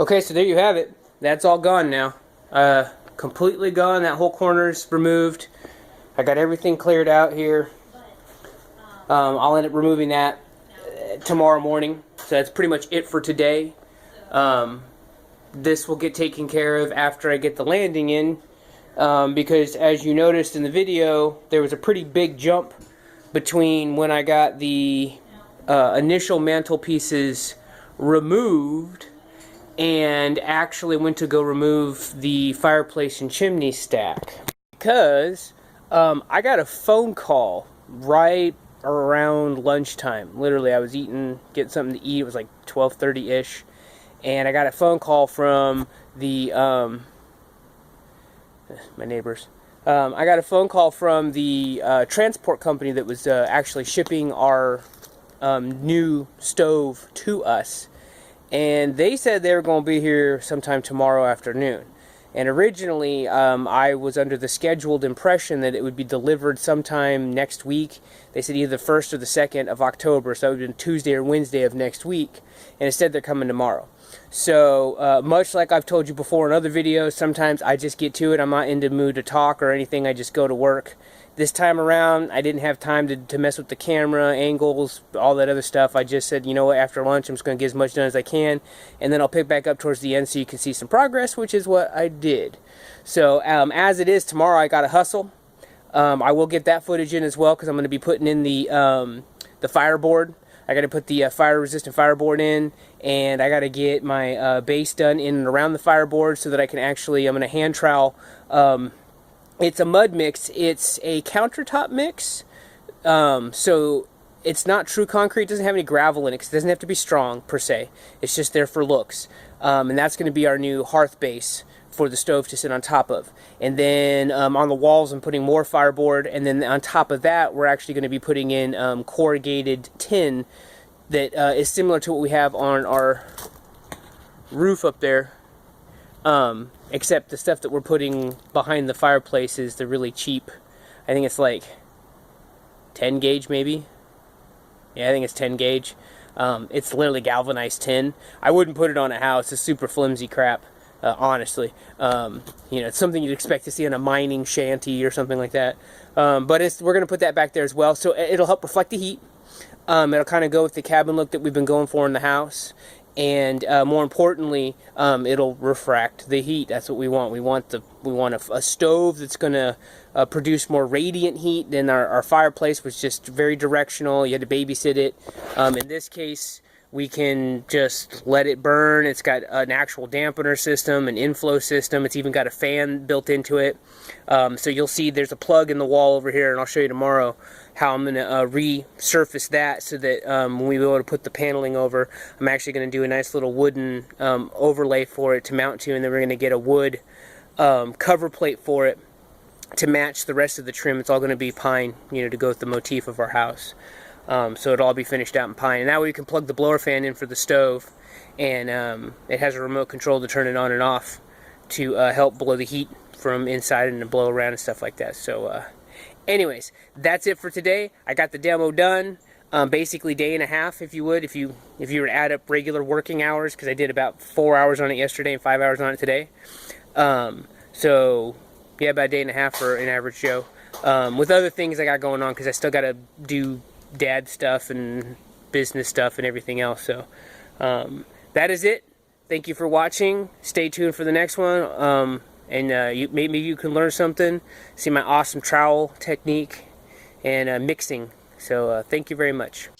Okay, so there you have it. That's all gone now. Completely gone. That whole corner's removed. I got everything cleared out here. I'll end up removing that tomorrow morning. So that's pretty much it for today. This will get taken care of after I get the landing in. Because as you noticed in the video, there was a pretty big jump between when I got the initial mantelpieces removed and actually went to go remove the fireplace and chimney stack. Because I got a phone call right around lunchtime. Literally, I was getting something to eat. It was like 12:30-ish. And I got a phone call from the my neighbors. I got a phone call from the transport company that was actually shipping our new stove to us. And they said they were going to be here sometime tomorrow afternoon. And originally, I was under the scheduled impression that it would be delivered sometime next week. They said either the 1st or the 2nd of October, so it would have been Tuesday or Wednesday of next week. And instead, they're coming tomorrow. So, much like I've told you before in other videos, sometimes I just get to it. I'm not in the mood to talk or anything. I just go to work. This time around, I didn't have time to mess with the camera, angles, all that other stuff. I just said, you know what, after lunch, I'm just going to get as much done as I can, and then I'll pick back up towards the end so you can see some progress, which is what I did. So, as it is, tomorrow I got to hustle. I will get that footage in as well, because I'm going to be putting in the fireboard. I got to put the fire-resistant fireboard in, and I got to get my base done in and around the fireboard so that I can actually, I'm going to hand trowel. It's a mud mix. It's a countertop mix, so it's not true concrete. It doesn't have any gravel in it because it doesn't have to be strong, per se. It's just there for looks. And that's going to be our new hearth base for the stove to sit on top of. And then on the walls, I'm putting more fireboard. And then on top of that, we're actually going to be putting in corrugated tin that is similar to what we have on our roof up there. Except the stuff that we're putting behind the fireplace is the really cheap. I think it's like 10 gauge maybe. Yeah, I think it's 10 gauge. It's literally galvanized tin. I wouldn't put it on a house. It's super flimsy crap, honestly. You know, it's something you'd expect to see in a mining shanty or something like that. But we're going to put that back there as well. So it'll help reflect the heat. It'll kind of go with the cabin look that we've been going for in the house. And more importantly, it'll refract the heat. That's what we want. We want a stove that's going to produce more radiant heat than our fireplace, was just very directional. You had to babysit it. In this case, we can just let it burn. It's got an actual dampener system, an inflow system. It's even got a fan built into it. So you'll see there's a plug in the wall over here, and I'll show you tomorrow how I'm going to resurface that so that when we be able to put the paneling over, I'm actually going to do a nice little wooden overlay for it to mount to, and then we're going to get a wood cover plate for it to match the rest of the trim. It's all going to be pine, you know, to go with the motif of our house. So it'll all be finished out in pine. And that way you can plug the blower fan in for the stove, and it has a remote control to turn it on and off to help blow the heat from inside and to blow around and stuff like that. So anyways, that's it for today. I got the demo done. Basically day and a half, if you would, if you were to add up regular working hours, because I did about 4 hours on it yesterday and 5 hours on it today. So yeah, about a day and a half for an average Joe. With other things I got going on, because I still got to do dad stuff and business stuff and everything else. So that is it. Thank you for watching. Stay tuned for the next one. And maybe you can learn something, see my awesome trowel technique and mixing. So thank you very much.